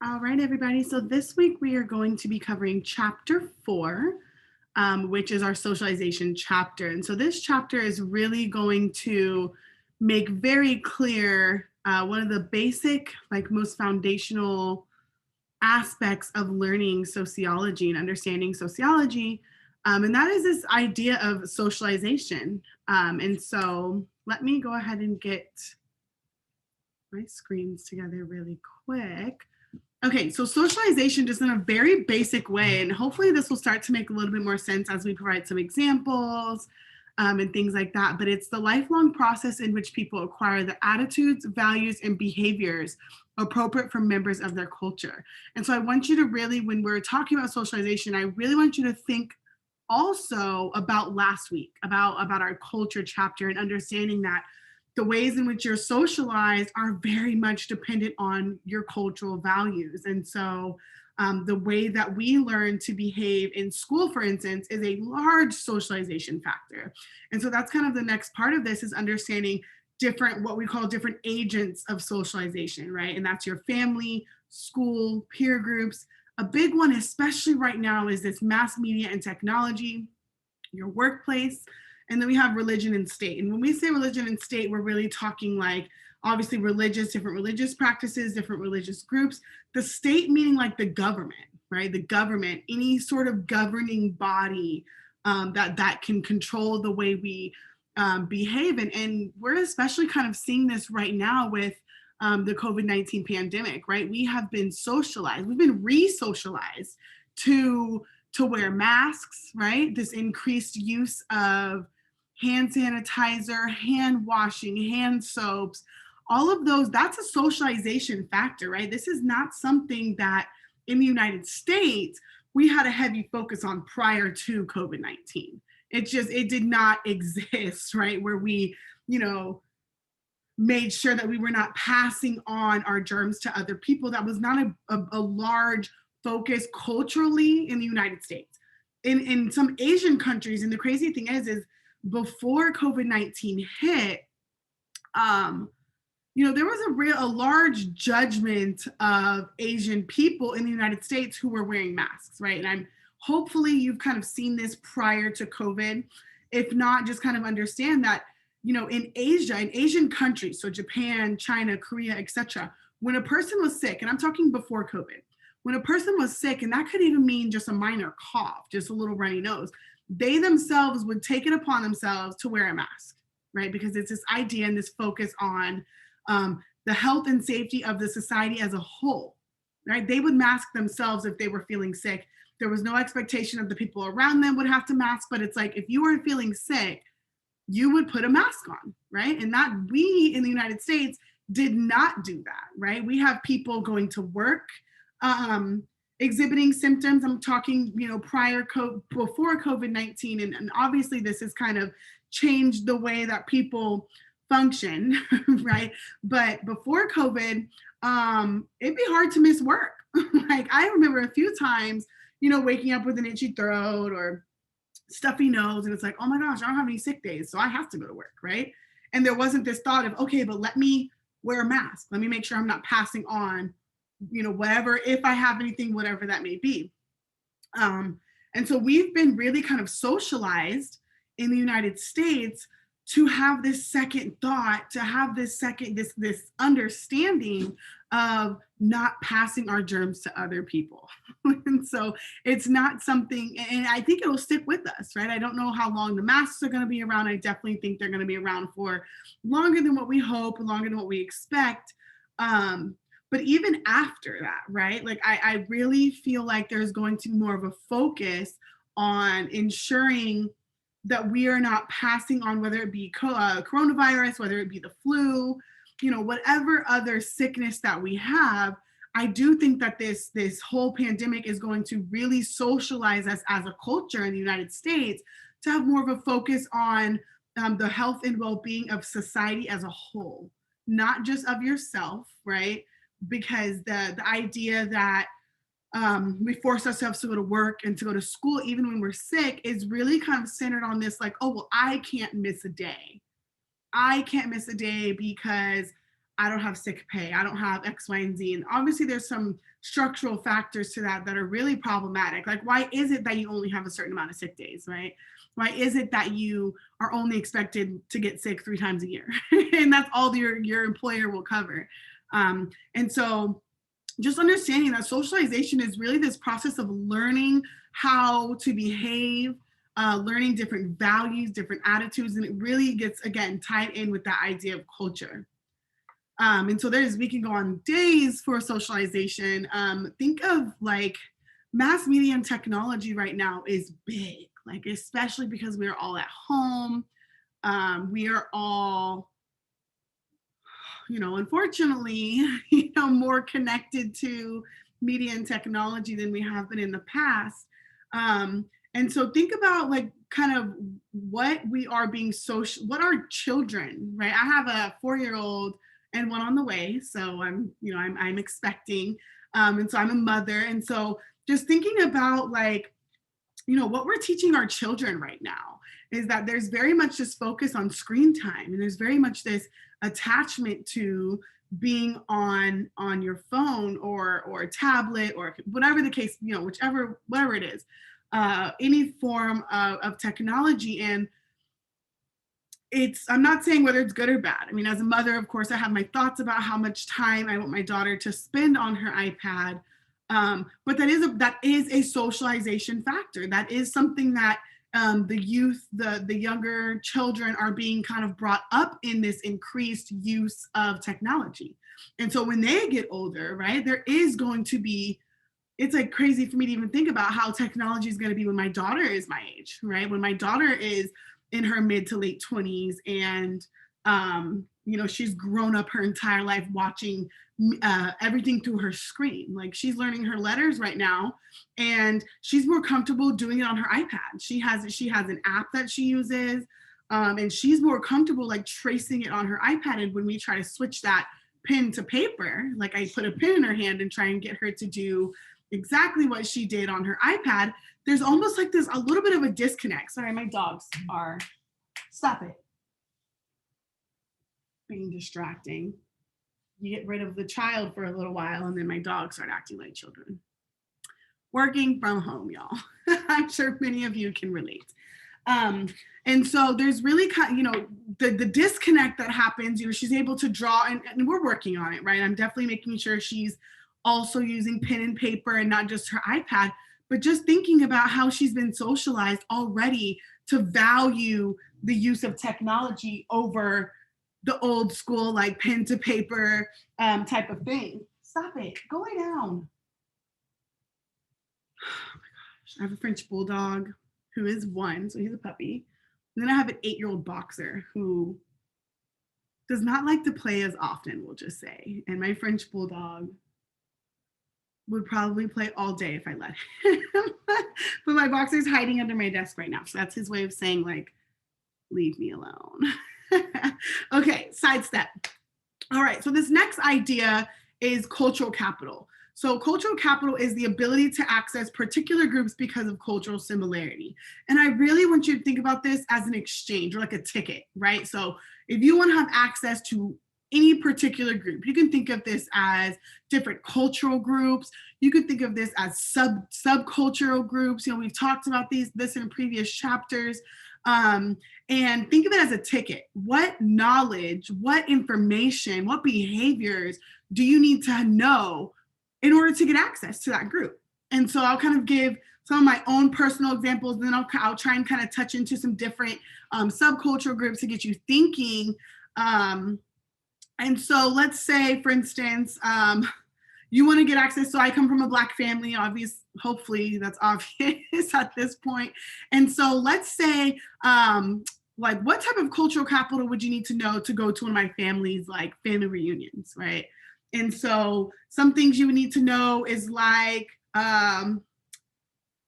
All right, everybody. So this week we are going to be covering chapter 4, which is our socialization chapter. And so this chapter is really going to make very clear one of the basic, like most foundational aspects of learning sociology and understanding sociology. And that is this idea of socialization. And so let me go ahead and get my screens together really quick. Okay, so socialization just in a very basic way, and hopefully this will start to make a little bit more sense as we provide some examples and things like that. But it's the lifelong process in which people acquire the attitudes, values, and behaviors appropriate for members of their culture. And so I want you to really, when we're talking about socialization, I really want you to think also about last week, about our culture chapter and understanding that the ways in which you're socialized are very much dependent on your cultural values. And so the way that we learn to behave in school, for instance, is a large socialization factor. And so that's kind of the next part of this is understanding different, what we call different agents of socialization, right? And that's your family, school, peer groups. A big one, especially right now, is this mass media and technology, your workplace, and then we have religion and state. And when we say religion and state, we're really talking like obviously different religious practices, different religious groups. The state meaning like the government, right? The government, any sort of governing body that can control the way we behave. And we're especially kind of seeing this right now with the COVID-19 pandemic, right? We have been socialized, we've been re-socialized to wear masks, right? This increased use of hand sanitizer, hand washing, hand soaps, all of those, that's a socialization factor, right? This is not something that in the United States, we had a heavy focus on prior to COVID-19. It did not exist, right? Where we, made sure that we were not passing on our germs to other people. That was not a large focus culturally in the United States. In some Asian countries, and the crazy thing is before COVID-19 hit, there was a large judgment of Asian people in the United States who were wearing masks, right? And hopefully you've kind of seen this prior to COVID. If not, just kind of understand that, in Asia, in Asian countries, so Japan, China, Korea, etc., when a person was sick, and I'm talking before COVID, when a person was sick, and that could even mean just a minor cough, just a little runny nose, they themselves would take it upon themselves to wear a mask, right? Because it's this idea and this focus on the health and safety of the society as a whole, right? They would mask themselves if they were feeling sick. There was no expectation of the people around them would have to mask, but it's like if you were feeling sick, you would put a mask on, right? And that we in the United States did not do that, right? We have people going to work, exhibiting symptoms. I'm talking, before COVID-19, and obviously this has kind of changed the way that people function, right? But before COVID, it'd be hard to miss work. Like I remember a few times, waking up with an itchy throat or stuffy nose, and it's like, oh my gosh, I don't have any sick days, so I have to go to work, right? And there wasn't this thought of, okay, but let me wear a mask. Let me make sure I'm not passing on, whatever, if I have anything, whatever that may be. And so we've been really kind of socialized in the United States to have this second thought, to have this understanding of not passing our germs to other people. And so it's not something, and I think it'll stick with us, right? I don't know how long the masks are going to be around. I definitely think they're going to be around for longer than what we hope, longer than what we expect. But even after that, right? Like I really feel like there's going to be more of a focus on ensuring that we are not passing on, whether it be coronavirus, whether it be the flu, whatever other sickness that we have. I do think that this whole pandemic is going to really socialize us as a culture in the United States to have more of a focus on the health and well-being of society as a whole, not just of yourself, right? Because the idea that we force ourselves to go to work and to go to school even when we're sick is really kind of centered on this, like, oh, well, I can't miss a day. I can't miss a day because I don't have sick pay, I don't have X, Y, and Z. And obviously there's some structural factors to that that are really problematic. Like, why is it that you only have a certain amount of sick days, right? Why is it that you are only expected to get sick 3 times a year? And that's all your employer will cover. And so just understanding that socialization is really this process of learning how to behave, learning different values, different attitudes, and it really gets, again, tied in with that idea of culture. And so we can go on days for socialization. Think of like mass media and technology right now is big, like especially because we're all at home. We are all, unfortunately, more connected to media and technology than we have been in the past. And so think about like kind of what we are being what our children, right? I have a 4-year-old and one on the way. So I'm expecting. And so I'm a mother. And so just thinking about like, what we're teaching our children right now is that there's very much this focus on screen time. And there's very much this attachment to being on your phone or a tablet or whatever the case, whatever it is, any form of technology. And I'm not saying whether it's good or bad. I mean, as a mother, of course, I have my thoughts about how much time I want my daughter to spend on her iPad. But that is a socialization factor. That is something that the youth, the younger children are being kind of brought up in this increased use of technology. And so when they get older, right, there is going to be, it's like crazy for me to even think about how technology is going to be when my daughter is my age, right? When my daughter is in her mid to late 20s and she's grown up her entire life watching everything through her screen. Like she's learning her letters right now and she's more comfortable doing it on her iPad. She has an app that she uses and she's more comfortable like tracing it on her iPad. And when we try to switch that pen to paper, like I put a pen in her hand and try and get her to do exactly what she did on her iPad, there's almost like there's a little bit of a disconnect. Sorry, my dogs are, stop it, being distracting. You get rid of the child for a little while and then my dogs start acting like children. Working from home, y'all. I'm sure many of you can relate. And so there's really the disconnect that happens, she's able to draw and we're working on it, right? I'm definitely making sure she's also using pen and paper and not just her iPad, but just thinking about how she's been socialized already to value the use of technology over the old school, like pen to paper type of thing. Stop it, go lay down. Oh my gosh, I have a French bulldog who is 1, so he's a puppy. And then I have an 8-year-old boxer who does not like to play as often, we'll just say. And my French bulldog would probably play all day if I let him. But my boxer's hiding under my desk right now. So that's his way of saying like, leave me alone. Okay, sidestep. All right, so this next idea is cultural capital. So cultural capital is the ability to access particular groups because of cultural similarity. And I really want you to think about this as an exchange or like a ticket, right? So if you want to have access to any particular group, you can think of this as different cultural groups. You could think of this as subcultural groups. We've talked about this in previous chapters. And think of it as a ticket. What knowledge, what information, what behaviors do you need to know in order to get access to that group? And so I'll kind of give some of my own personal examples, and then I'll try and kind of touch into some different subcultural groups to get you thinking. And so let's say, for instance, you want to get access. So I come from a Black family, hopefully that's obvious at this point. And so let's say, like what type of cultural capital would you need to know to go to one of my family's like family reunions, right? And so some things you would need to know is like,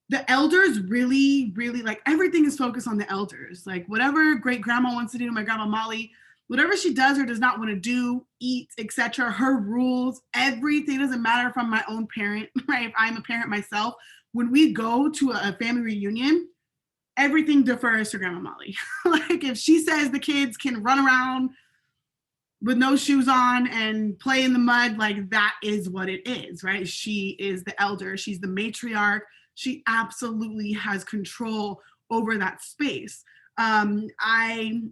the elders really, really like everything is focused on the elders. Like whatever great grandma wants to do, my grandma Molly, whatever she does or does not want to do, eat, etc., her rules, everything doesn't matter if I'm my own parent, right? If I'm a parent myself, when we go to a family reunion, everything defers to Grandma Molly. Like if she says the kids can run around with no shoes on and play in the mud. Like, that is what it is, right? She is the elder, she's the matriarch. She absolutely has control over that space. I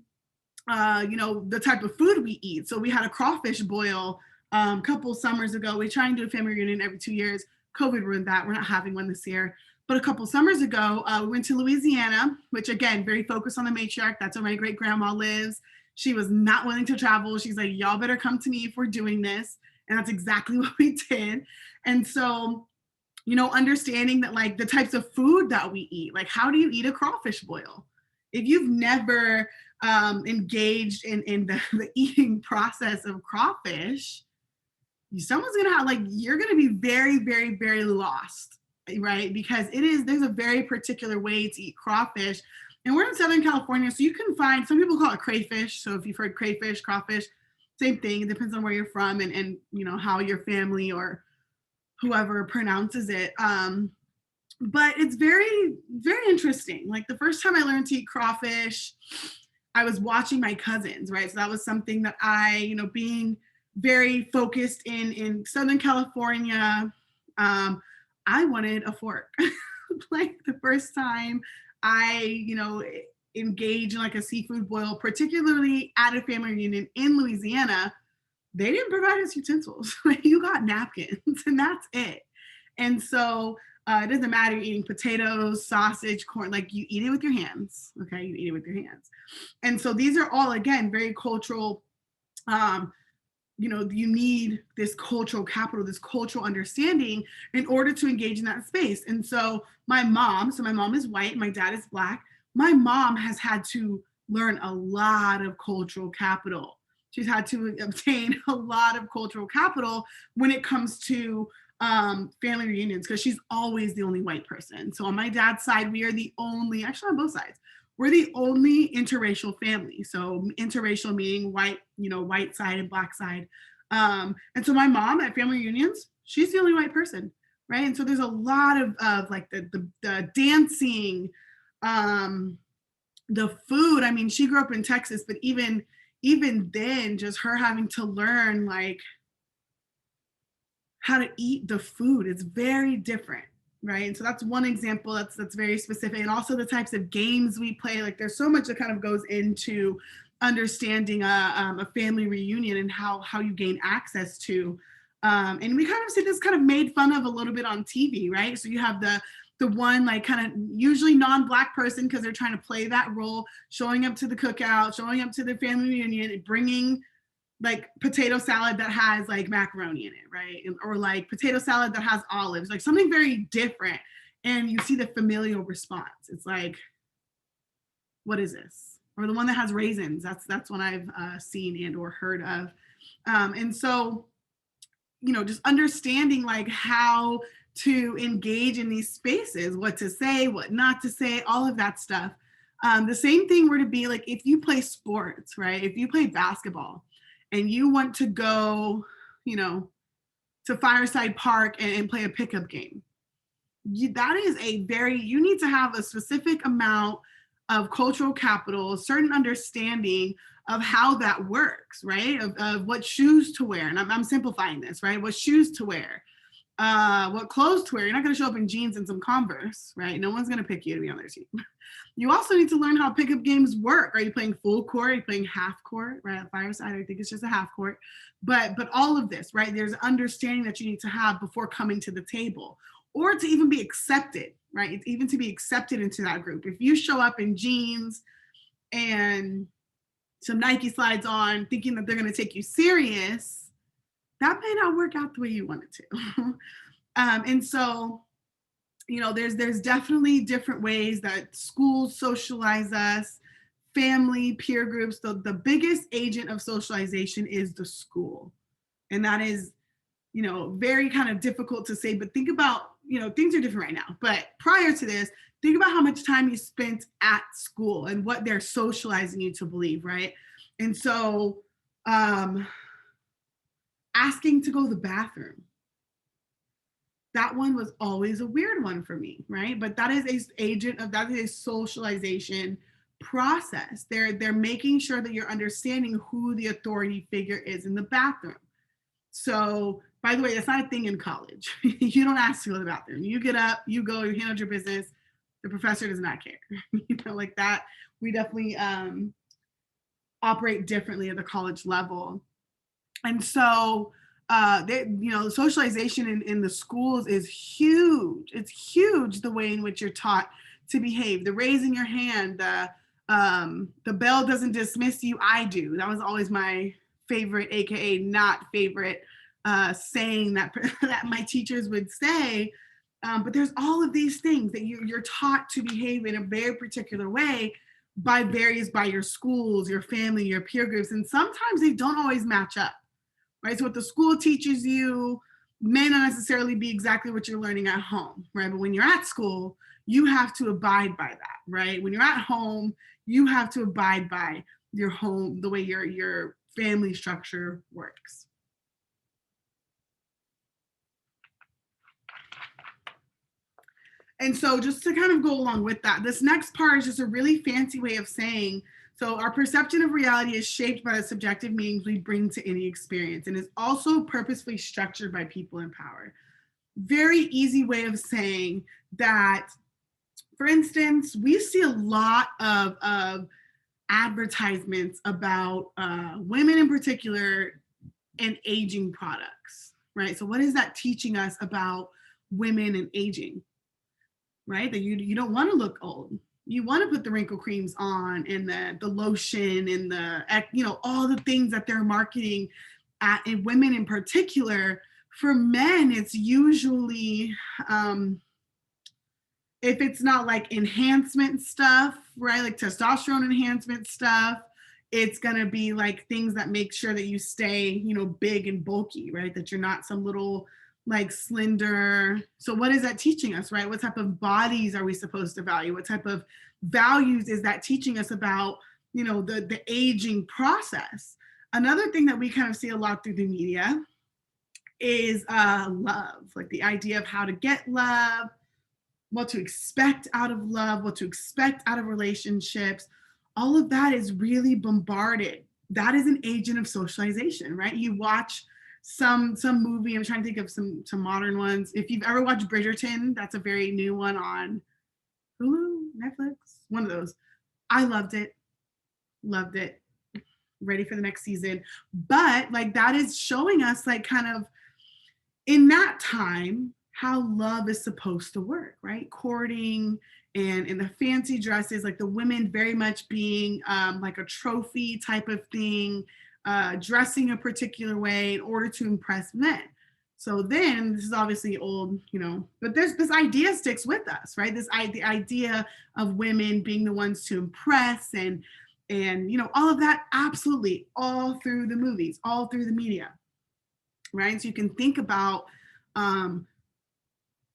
the type of food we eat. So we had a crawfish boil a couple summers ago. We try and do a family reunion every 2 years. COVID ruined that. We're not having one this year. But a couple summers ago, we went to Louisiana, which, again, very focused on the matriarch. That's where my great grandma lives. She was not willing to travel. She's like, y'all better come to me if we're doing this. And that's exactly what we did. And so, understanding that, like, the types of food that we eat, like, how do you eat a crawfish boil? If you've never engaged in the eating process of crawfish, someone's gonna have, like, you're gonna be very, very, very lost, right? Because there's a very particular way to eat crawfish. And we're in Southern California, so you can find, some people call it crayfish. So if you've heard crayfish, crawfish, same thing. It depends on where you're from and how your family or whoever pronounces it. But it's very, very interesting. Like, the first time I learned to eat crawfish, I was watching my cousins, right? So that was something that I, being very focused in Southern California, I wanted a fork. Like, the first time I, engaged in, like, a seafood boil, particularly at a family reunion in Louisiana, they didn't provide us utensils. Like, you got napkins and that's it. And so it doesn't matter, you're eating potatoes, sausage, corn, like, you eat it with your hands. Okay, you eat it with your hands. And so these are all, again, very cultural. You need this cultural capital, this cultural understanding in order to engage in that space. And so my mom is white, my dad is Black. My mom has had to learn a lot of cultural capital. She's had to obtain a lot of cultural capital when it comes to family reunions, because she's always the only white person. So on my dad's side, we are the only, actually on both sides, we're the only interracial family. So interracial meaning white, white side and Black side. And so my mom at family reunions, she's the only white person, right? And so there's a lot of like the dancing, the food. I mean, she grew up in Texas, but even then, just her having to learn, like, how to eat the food, it's very different, right? And so that's one example that's very specific. And also the types of games we play. Like, there's so much that kind of goes into understanding a family reunion and how you gain access to. And we kind of see this kind of made fun of a little bit on TV, right? So you have the one, like, kind of usually non-Black person, because they're trying to play that role, showing up to the cookout, showing up to the family reunion, and bringing, like, potato salad that has, like, macaroni in it, right? Or, like, potato salad that has olives, like something very different. And you see the familial response. It's like, what is this? Or the one that has raisins. That's one I've seen and or heard of. And so, just understanding, like, how to engage in these spaces, what to say, what not to say, all of that stuff. The same thing were to be, like, if you play sports, right? If you play basketball, and you want to go, to Fireside Park and play a pickup game, that is you need to have a specific amount of cultural capital, a certain understanding of how that works, right? Of what shoes to wear. And I'm simplifying this, right? What shoes to wear, what clothes to wear. You're not going to show up in jeans and some Converse, right? No one's going to pick you to be on their team. You also need to learn how pickup games work. Are you playing full court? Are you playing half court? Right, at Fireside, I think it's just a half court. But all of this, right? There's understanding that you need to have before coming to the table, or to even be accepted, right? It's even to be accepted into that group. If you show up in jeans and some Nike slides on, thinking that they're going to take you serious, that may not work out the way you want it to. And so, there's definitely different ways that schools socialize us, family, peer groups. The biggest agent of socialization is the school. And that is, very kind of difficult to say, but think about, things are different right now. But prior to this, think about how much time you spent at school and what they're socializing you to believe, right? And so asking to go to the bathroom, that one was always a weird one for me, right? But that is a socialization process. They're making sure that you're understanding who the authority figure is in the bathroom. So, by the way, that's not a thing in college. You don't ask to go to the bathroom. You get up, you go, you handle your business. The professor does not care. Like that. We definitely operate differently at the college level. And so, socialization in the schools is huge. It's huge the way in which you're taught to behave. The raising your hand, the bell doesn't dismiss you, I do. That was always my favorite, AKA not favorite, saying that that my teachers would say. But there's all of these things that you're taught to behave in a very particular way by your schools, your family, your peer groups, and sometimes they don't always match up, right? So what the school teaches you may not necessarily be exactly what you're learning at home, right? But when you're at school, you have to abide by that, right? When you're at home, you have to abide by your home, the way your family structure works. And so just to kind of go along with that, this next part is just a really fancy way of saying, so our perception of reality is shaped by the subjective meanings we bring to any experience and is also purposefully structured by people in power. Very easy way of saying that, for instance, we see a lot of advertisements about women in particular and aging products, right? So what is that teaching us about women and aging? Right? That you don't want to look old. You want to put the wrinkle creams on and the lotion and all the things that they're marketing at, and women in particular. For men, it's usually if it's not like enhancement stuff, right? Like testosterone enhancement stuff, it's going to be like things that make sure that you stay, big and bulky, right? That you're not some little like slender. So what is that teaching us, right? What type of bodies are we supposed to value? What type of values is that teaching us about, the aging process? Another thing that we kind of see a lot through the media is love, like the idea of how to get love, what to expect out of love, what to expect out of relationships. All of that is really bombarded. That is an agent of socialization, right? You watch some movie. I'm trying to think of some modern ones. If you've ever watched Bridgerton, that's a very new one on Hulu, Netflix, one of those. I loved it. Ready for the next season. But like that is showing us like kind of in that time how love is supposed to work, right? Courting and in the fancy dresses, like the women very much being like a trophy type of thing, dressing a particular way in order to impress men. So then this is obviously old, but this idea sticks with us, right? The idea of women being the ones to impress and all of that, absolutely, all through the movies, all through the media, right? So you can think about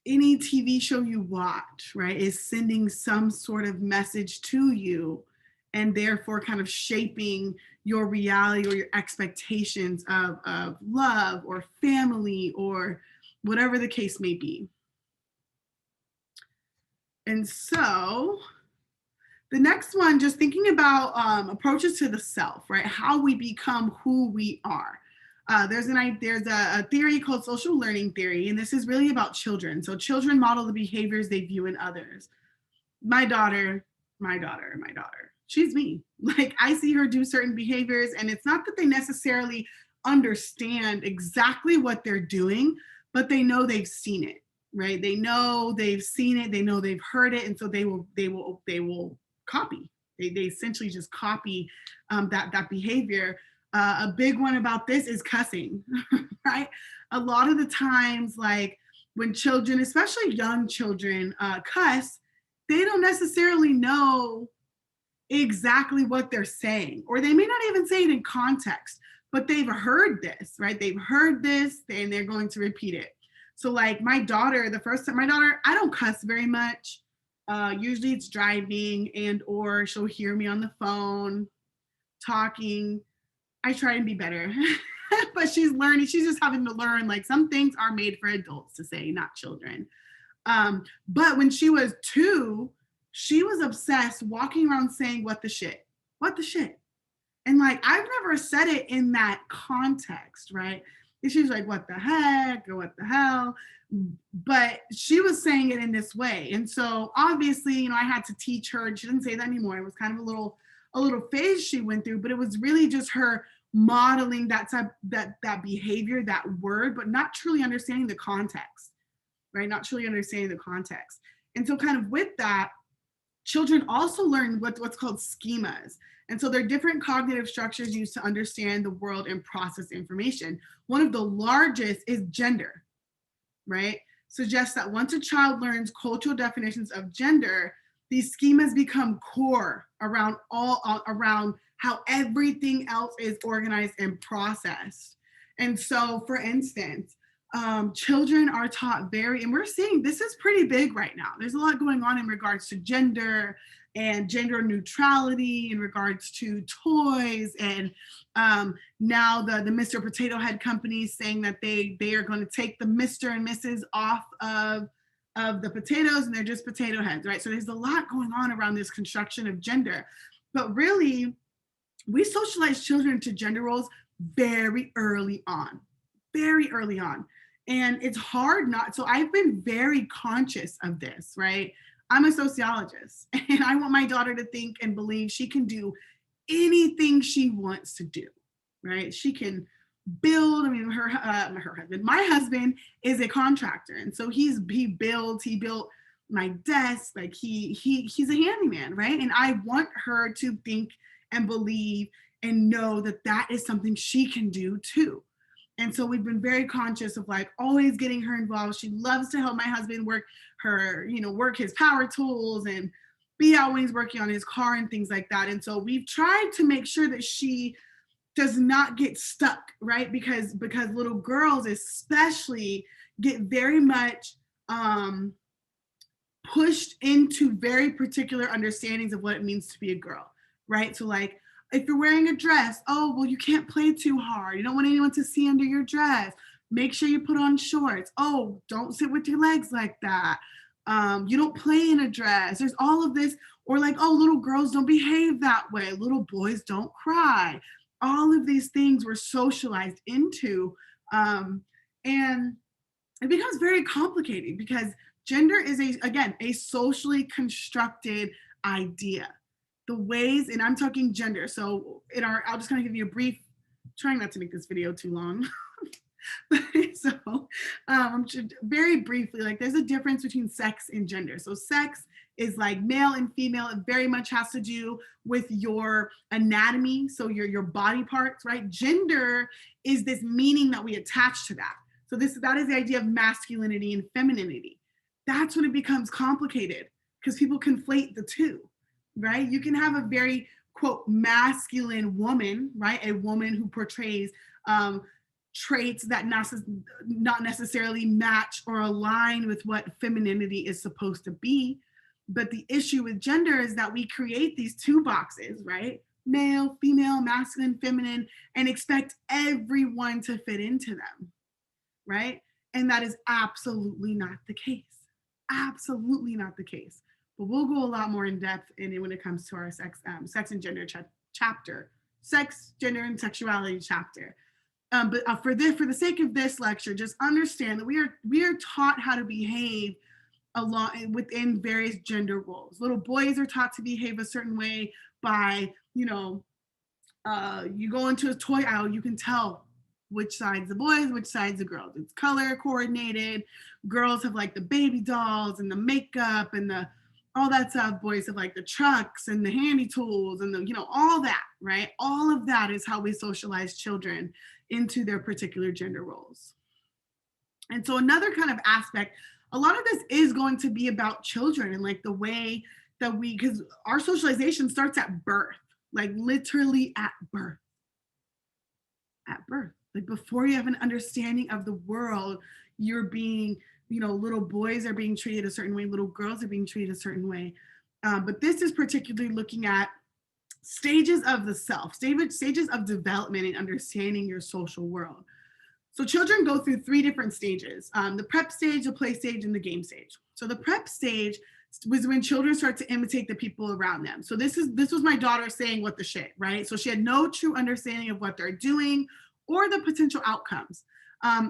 any TV show you watch, right, is sending some sort of message to you and therefore kind of shaping your reality or your expectations of love or family or whatever the case may be. And so the next one, just thinking about approaches to the self, right? How we become who we are. There's a theory called social learning theory, and this is really about children. So children model the behaviors they view in others. My daughter, she's me. Like I see her do certain behaviors, and it's not that they necessarily understand exactly what they're doing, but they know they've seen it, right? They know they've seen it, they know they've heard it, and so they will copy. They essentially just copy that behavior. A big one about this is cussing, right? A lot of the times, like when children, especially young children, cuss, they don't necessarily know exactly what they're saying, or they may not even say it in context, but they've heard this, right? They've heard this and they're going to repeat it. So like my daughter, I don't cuss very much. Usually it's driving or she'll hear me on the phone talking. I try and be better, but she's learning. She's just having to learn, like some things are made for adults to say, not children. But when she was 2, she was obsessed walking around saying, what the shit? What the shit? And like, I've never said it in that context, right? And she was like, what the heck, or what the hell? But she was saying it in this way. And so obviously, you know, I had to teach her, and she didn't say that anymore. It was kind of a little phase she went through, but it was really just her modeling that type, that behavior, that word, but not truly understanding the context, right? Not truly understanding the context. And so kind of with that, children also learn what's called schemas. And so there are different cognitive structures used to understand the world and process information. One of the largest is gender, right? Suggests that once a child learns cultural definitions of gender, these schemas become core around how everything else is organized and processed. And so, for instance, children are taught and we're seeing this is pretty big right now. There's a lot going on in regards to gender and gender neutrality in regards to toys, and now the Mr. Potato Head companies saying that they are going to take the Mr. and Mrs. off of the potatoes, and they're just potato heads, right? So there's a lot going on around this construction of gender, but really we socialize children to gender roles very early on, very early on. And it's hard not, so I've been very conscious of this, right? I'm a sociologist, and I want my daughter to think and believe she can do anything she wants to do, right? She can build. I mean, her husband, my husband is a contractor, and so he built my desk, like he's a handyman, right? And I want her to think and believe and know that that is something she can do too. And so we've been very conscious of like always getting her involved. She loves to help my husband work his power tools and be out when he's working on his car and things like that. And so we've tried to make sure that she does not get stuck, right? Because little girls especially get very much pushed into very particular understandings of what it means to be a girl, right? So like, if you're wearing a dress, oh, well, you can't play too hard. You don't want anyone to see under your dress. Make sure you put on shorts. Oh, don't sit with your legs like that. You don't play in a dress. There's all of this. Or like, oh, little girls don't behave that way. Little boys don't cry. All of these things were socialized into. And it becomes very complicated because gender is, again, a socially constructed idea. The ways, and I'm talking gender. So I'll just kind of give you a brief, trying not to make this video too long. So very briefly, like there's a difference between sex and gender. So sex is like male and female. It very much has to do with your anatomy. So your body parts, right? Gender is this meaning that we attach to that. So that is the idea of masculinity and femininity. That's when it becomes complicated because people conflate the two. Right? You can have a very, quote, masculine woman, right? A woman who portrays traits that not necessarily match or align with what femininity is supposed to be. But the issue with gender is that we create these two boxes, right? Male, female, masculine, feminine, and expect everyone to fit into them, right? And that is absolutely not the case. Absolutely not the case. But we'll go a lot more in depth when it comes to our sex and gender chapter, sex, gender, and sexuality chapter. But for the sake of this lecture, just understand that we are taught how to behave within various gender roles. Little boys are taught to behave a certain way by, you go into a toy aisle, you can tell which side's the boys, which side's the girls. It's color coordinated. Girls have like the baby dolls and the makeup and all that stuff. Boys have like the trucks and the handy tools and all that, right? All of that is how we socialize children into their particular gender roles. And so another kind of aspect, a lot of this is going to be about children and like the way that because our socialization starts at birth, like literally at birth. At birth, like before you have an understanding of the world, you're being, little boys are being treated a certain way, little girls are being treated a certain way. But this is particularly looking at stages of the self, stages of development and understanding your social world. So children go through 3 different stages, the prep stage, the play stage, and the game stage. So the prep stage was when children start to imitate the people around them. So this was my daughter saying what the shit, right? So she had no true understanding of what they're doing or the potential outcomes.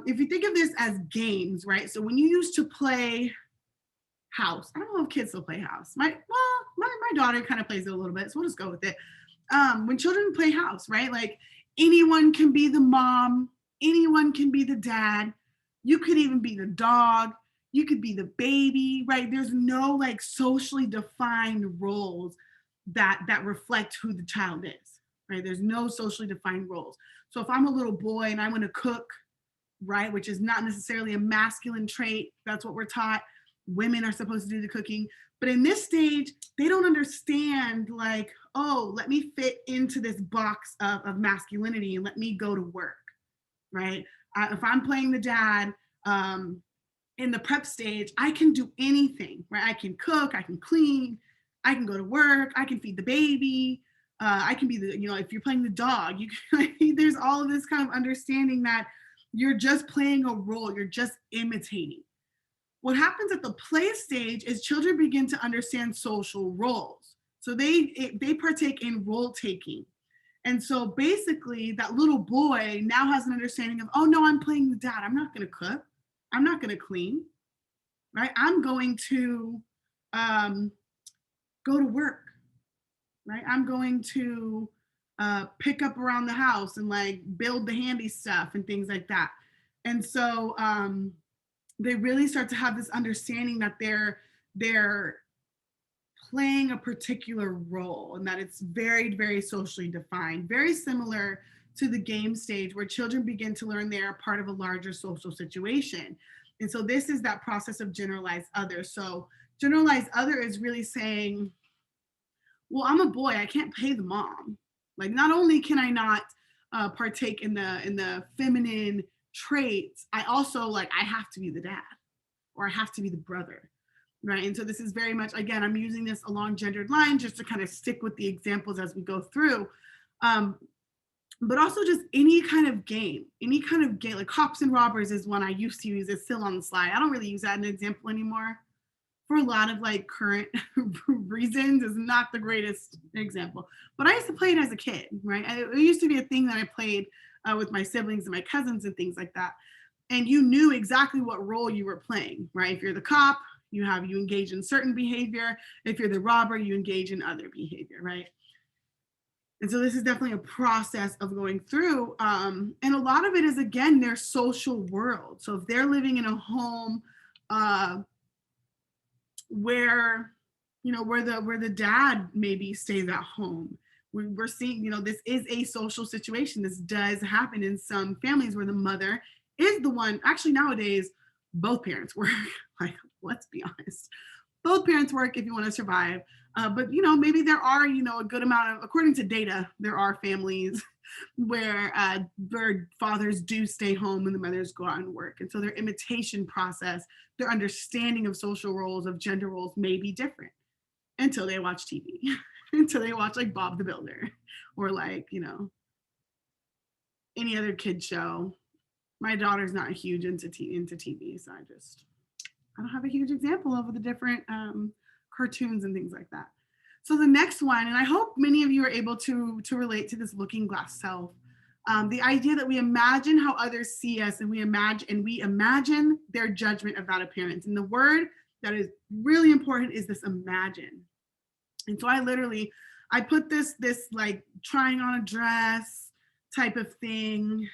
If you think of this as games, right? So when you used to play house, I don't know if kids still play house. My daughter kind of plays it a little bit, so we'll just go with it. When children play house, right? Like anyone can be the mom, anyone can be the dad. You could even be the dog. You could be the baby, right? There's no like socially defined roles that reflect who the child is, right? There's no socially defined roles. So if I'm a little boy and I want to cook, right, which is not necessarily a masculine trait, that's what we're taught. Women are supposed to do the cooking. But in this stage, they don't understand like, oh, let me fit into this box of masculinity and let me go to work, right? If I'm playing the dad, in the prep stage, I can do anything, right? I can cook, I can clean, I can go to work, I can feed the baby, I can be the, if you're playing the dog, you can, there's all of this kind of understanding that you're just playing a role, you're just imitating. What happens at the play stage is children begin to understand social roles. So they partake in role taking. And so basically that little boy now has an understanding of, oh no, I'm playing the dad. I'm not going to cook. I'm not going to clean, right? I'm going to go to work, right? I'm going to pick up around the house and like build the handy stuff and things like that. And so they really start to have this understanding that they're playing a particular role and that it's very, very socially defined, very similar to the game stage where children begin to learn they're part of a larger social situation. And so this is that process of generalized other. So generalized other is really saying, well, I'm a boy, I can't play the mom. Like not only can I not partake in the feminine traits, I also like, I have to be the dad or I have to be the brother. Right. And so this is very much, again, I'm using this along gendered lines just to kind of stick with the examples as we go through. But also just any kind of game, like cops and robbers is one I used to use. It's still on the slide. I don't really use that as an example anymore for a lot of like current reasons. Is not the greatest example, but I used to play it as a kid, right? It used to be a thing that I played with my siblings and my cousins and things like that. And you knew exactly what role you were playing, right? If you're the cop, you engage in certain behavior. If you're the robber, you engage in other behavior, right? And so this is definitely a process of going through. And a lot of it is, again, their social world. So if they're living in a home where the dad maybe stays at home, we're seeing, this is a social situation. This does happen in some families where the mother is the one. Actually, nowadays, both parents work. Like, let's be honest. Both parents work if you want to survive. But, maybe there are, a good amount of, according to data, there are families where fathers do stay home and the mothers go out and work. And so their imitation process, their understanding of social roles, of gender roles may be different until they watch TV, until they watch like Bob the Builder or like, any other kid show. My daughter's not huge into TV, so I don't have a huge example of the different cartoons and things like that. So the next one, and I hope many of you are able to relate to this looking glass self, the idea that we imagine how others see us and we imagine their judgment of that appearance. And the word that is really important is this imagine. And so I put this like trying on a dress type of thing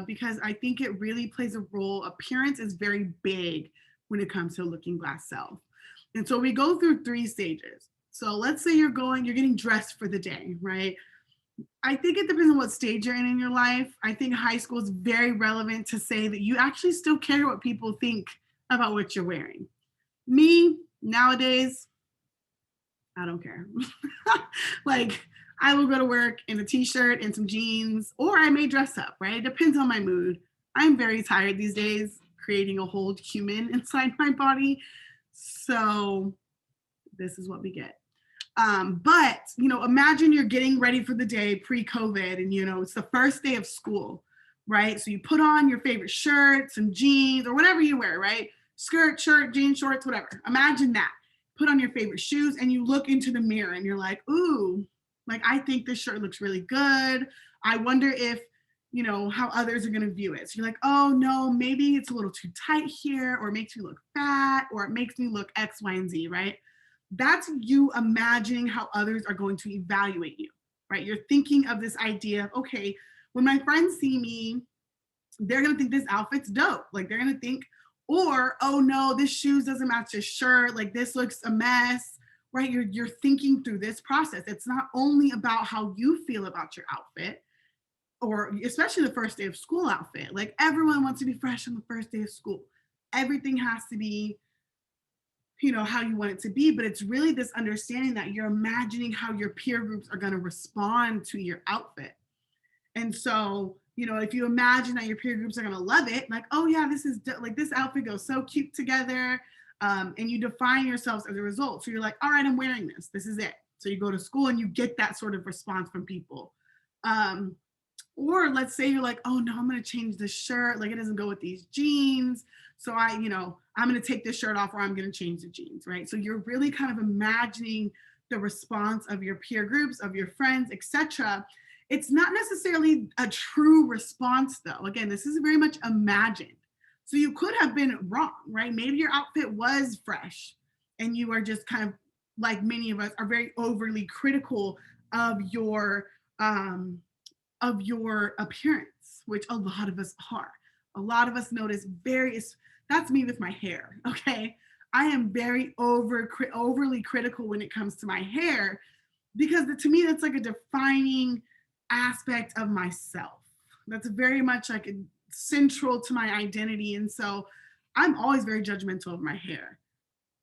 because I think it really plays a role. Appearance is very big when it comes to looking glass self. And so we go through 3 stages. So let's say you're getting dressed for the day, right? I think it depends on what stage you're in your life. I think high school is very relevant to say that you actually still care what people think about what you're wearing. Me, nowadays, I don't care. Like, I will go to work in a t-shirt and some jeans, or I may dress up, right? It depends on my mood. I'm very tired these days, creating a whole human inside my body. So this is what we get. But, imagine you're getting ready for the day pre-COVID and, it's the first day of school, right? So you put on your favorite shirt, some jeans or whatever you wear, right? Skirt, shirt, jeans, shorts, whatever. Imagine that. put on your favorite shoes and you look into the mirror and you're like, ooh, like I think this shirt looks really good. I wonder if, you know, how others are going to view it. So you're like, oh no, maybe it's a little too tight here, or it makes me look fat, or it makes me look X, Y, and Z, right? That's you imagining how others are going to evaluate you, right? You're thinking of this idea of, okay, when my friends see me, they're going to think this outfit's dope. Like they're going to think, or, oh no, this shoes doesn't match this shirt. Like this looks a mess, right? You're thinking through this process. It's not only about how you feel about your outfit, or especially the first day of school outfit. Like everyone wants to be fresh on the first day of school. Everything has to be, you know, how you want it to be, but it's really this understanding that you're imagining how your peer groups are going to respond to your outfit. And so, you know, if you imagine that your peer groups are going to love it, like, oh yeah, this is like this outfit goes so cute together, and you define yourselves as a result. So you're like, all right, I'm wearing this. This is it. So you go to school and you get that sort of response from people. Or let's say you're like, oh no, I'm going to change this shirt. Like it doesn't go with these jeans. So I'm going to take this shirt off, or I'm going to change the jeans, right? So you're really kind of imagining the response of your peer groups, of your friends, etc. It's not necessarily a true response though. Again, this is very much imagined. So you could have been wrong, right? Maybe your outfit was fresh and you are just kind of, like many of us, are very overly critical of your appearance, which a lot of us are. A lot of us notice various, that's me with my hair, okay? I am very overly critical when it comes to my hair, because to me, that's like a defining aspect of myself. That's very much like central to my identity. And so I'm always very judgmental of my hair.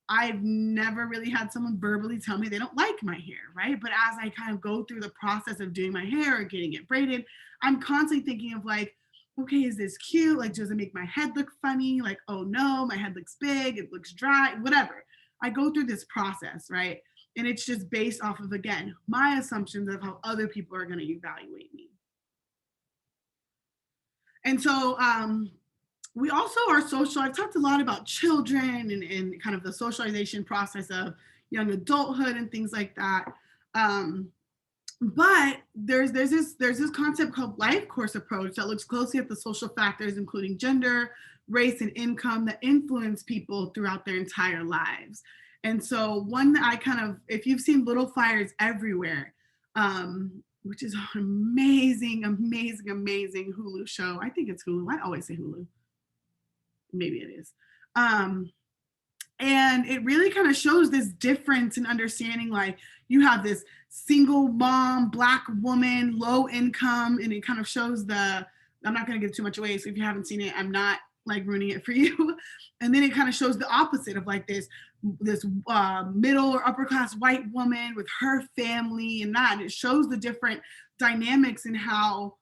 I've never really had someone verbally tell me they don't like my hair, right? But as I kind of go through the process of doing my hair or getting it braided, I'm constantly thinking of like, okay, is this cute? Like, does it make my head look funny? Like, oh no, my head looks big, it looks dry, whatever. I go through this process, right? And it's just based off of, again, my assumptions of how other people are going to evaluate me. And so we also are social. I've talked a lot about children and kind of the socialization process of young adulthood and things like that. But there's this concept called life course approach that looks closely at the social factors, including gender, race, and income, that influence people throughout their entire lives. And so one that I kind of, if you've seen Little Fires Everywhere, which is an amazing, amazing, amazing Hulu show. I think it's Hulu. I always say Hulu. Maybe it is. And it really kind of shows this difference in understanding, like you have this single mom, Black woman, low income, and it kind of shows I'm not going to give too much away. So if you haven't seen it, I'm not like ruining it for you. And then it kind of shows the opposite of like this middle or upper class white woman with her family and that. And it shows the different dynamics and how,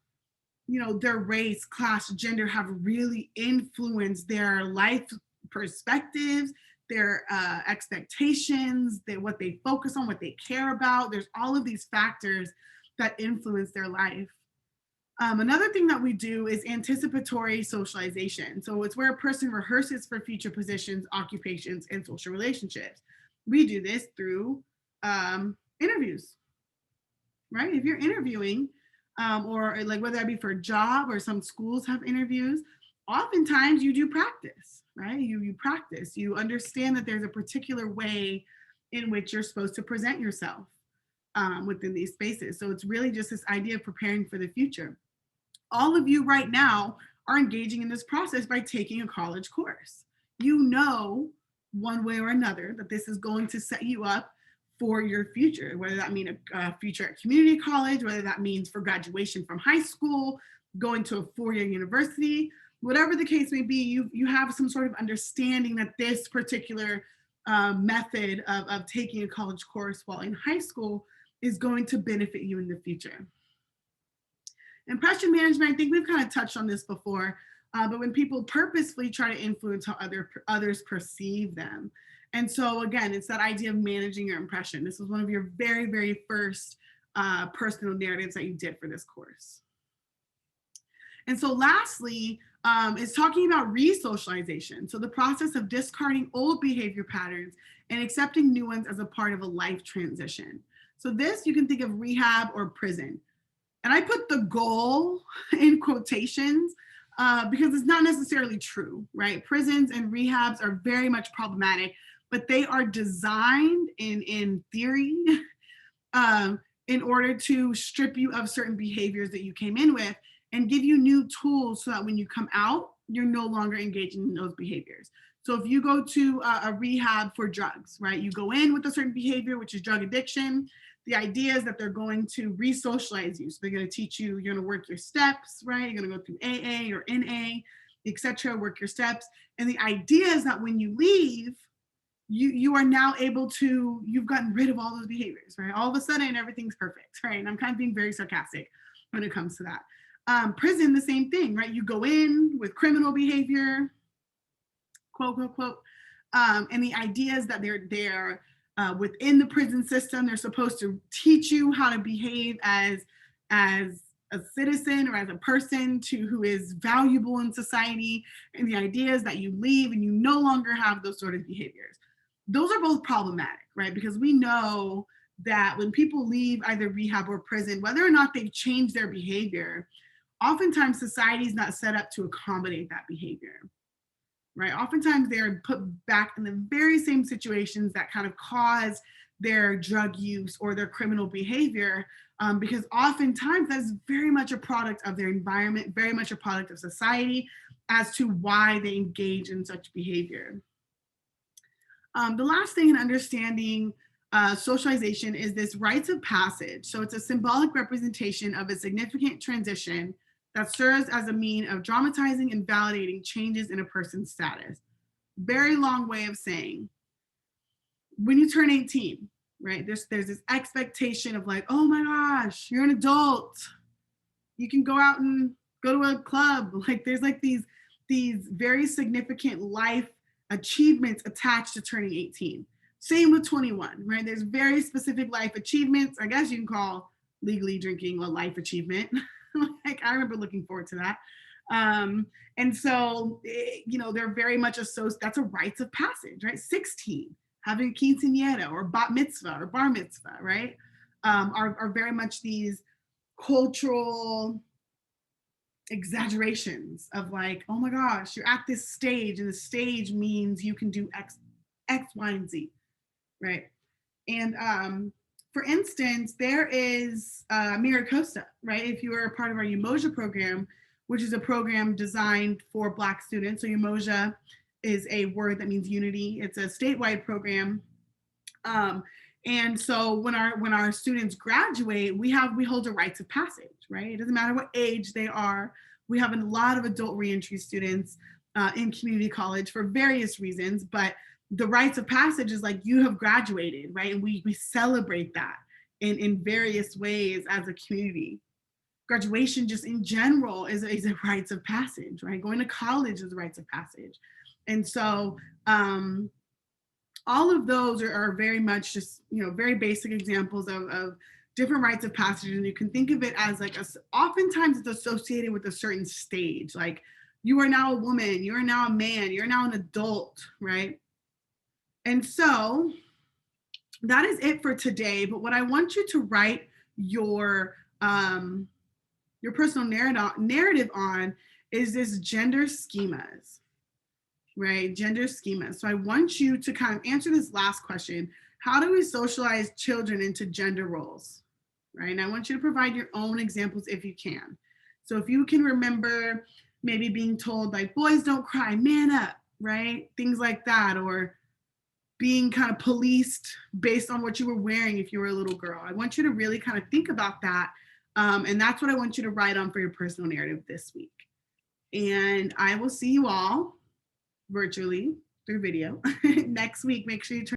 you know, their race, class, gender have really influenced their life perspectives, their expectations, what they focus on, what they care about. There's all of these factors that influence their life. Another thing that we do is anticipatory socialization. So it's where a person rehearses for future positions, occupations, and social relationships. We do this through interviews, right? If you're interviewing, or like whether that be for a job, or some schools have interviews, oftentimes you do practice, right? You practice, you understand that there's a particular way in which you're supposed to present yourself within these spaces. So it's really just this idea of preparing for the future. All of you right now are engaging in this process by taking a college course. You know, one way or another, that this is going to set you up for your future, whether that means a future at community college, whether that means for graduation from high school, going to a four-year university, whatever the case may be, you have some sort of understanding that this particular method of taking a college course while in high school is going to benefit you in the future. Impression management, I think we've kind of touched on this before, but when people purposefully try to influence how others perceive them. And so again, it's that idea of managing your impression. This was one of your very, very first personal narratives that you did for this course. And so lastly, is talking about re-socialization. So the process of discarding old behavior patterns and accepting new ones as a part of a life transition. So this, you can think of rehab or prison. And I put the goal in quotations because it's not necessarily true, right? Prisons and rehabs are very much problematic, but they are designed in theory in order to strip you of certain behaviors that you came in with and give you new tools so that when you come out, you're no longer engaging in those behaviors. So if you go to a rehab for drugs, right, you go in with a certain behavior, which is drug addiction. The idea is that they're going to re-socialize you. So they're going to teach you, you're going to work your steps, right? You're going to go through AA or NA, etc., work your steps. And the idea is that when you leave, you are now able to, you've gotten rid of all those behaviors, right? All of a sudden, everything's perfect, right? And I'm kind of being very sarcastic when it comes to that. Prison, the same thing, right? You go in with criminal behavior, quote, quote, quote. And the idea is that they're within the prison system. They're supposed to teach you how to behave as a citizen or as a person who is valuable in society. And the idea is that you leave and you no longer have those sort of behaviors. Those are both problematic, right? Because we know that when people leave either rehab or prison, whether or not they've changed their behavior, oftentimes society is not set up to accommodate that behavior, right? Oftentimes they're put back in the very same situations that kind of cause their drug use or their criminal behavior, because oftentimes that's very much a product of their environment, very much a product of society as to why they engage in such behavior. The last thing in understanding socialization is this rites of passage. So it's a symbolic representation of a significant transition that serves as a mean of dramatizing and validating changes in a person's status. Very long way of saying, when you turn 18, right, there's this expectation of like, oh my gosh, you're an adult. You can go out and go to a club. Like there's like these very significant life achievements attached to turning 18. Same with 21, right? There's very specific life achievements. I guess you can call legally drinking a life achievement. Like I remember looking forward to that. And so, you know, they're very much associated, that's a rites of passage, right? 16, having a quinceañera or bat mitzvah or bar mitzvah, right? Are very much these cultural exaggerations of like, oh my gosh, you're at this stage and the stage means you can do X, Y, and Z, right? And for instance, there is Miracosta, right? If you are a part of our Umoja program, which is a program designed for Black students. So Umoja is a word that means unity. It's a statewide program. And so when our students graduate, we hold a rites of passage, right? It doesn't matter what age they are. We have a lot of adult reentry students in community college for various reasons, but the rites of passage is like you have graduated, right? And we celebrate that in various ways as a community. Graduation just in general is a rites of passage, right? Going to college is a rites of passage. And so all of those are very much just, you know, very basic examples of different rites of passage. And you can think of it as like, oftentimes it's associated with a certain stage. Like you are now a woman, you are now a man, you're now an adult, right? And so that is it for today. But what I want you to write your personal narrative on is this gender schemas, right? Gender schemas. So I want you to kind of answer this last question. How do we socialize children into gender roles, right? And I want you to provide your own examples if you can. So if you can remember maybe being told like, boys don't cry, man up, right? Things like that, or being kind of policed based on what you were wearing if you were a little girl. I want you to really kind of think about that. And that's what I want you to write on for your personal narrative this week. And I will see you all virtually through video next week. Make sure you turn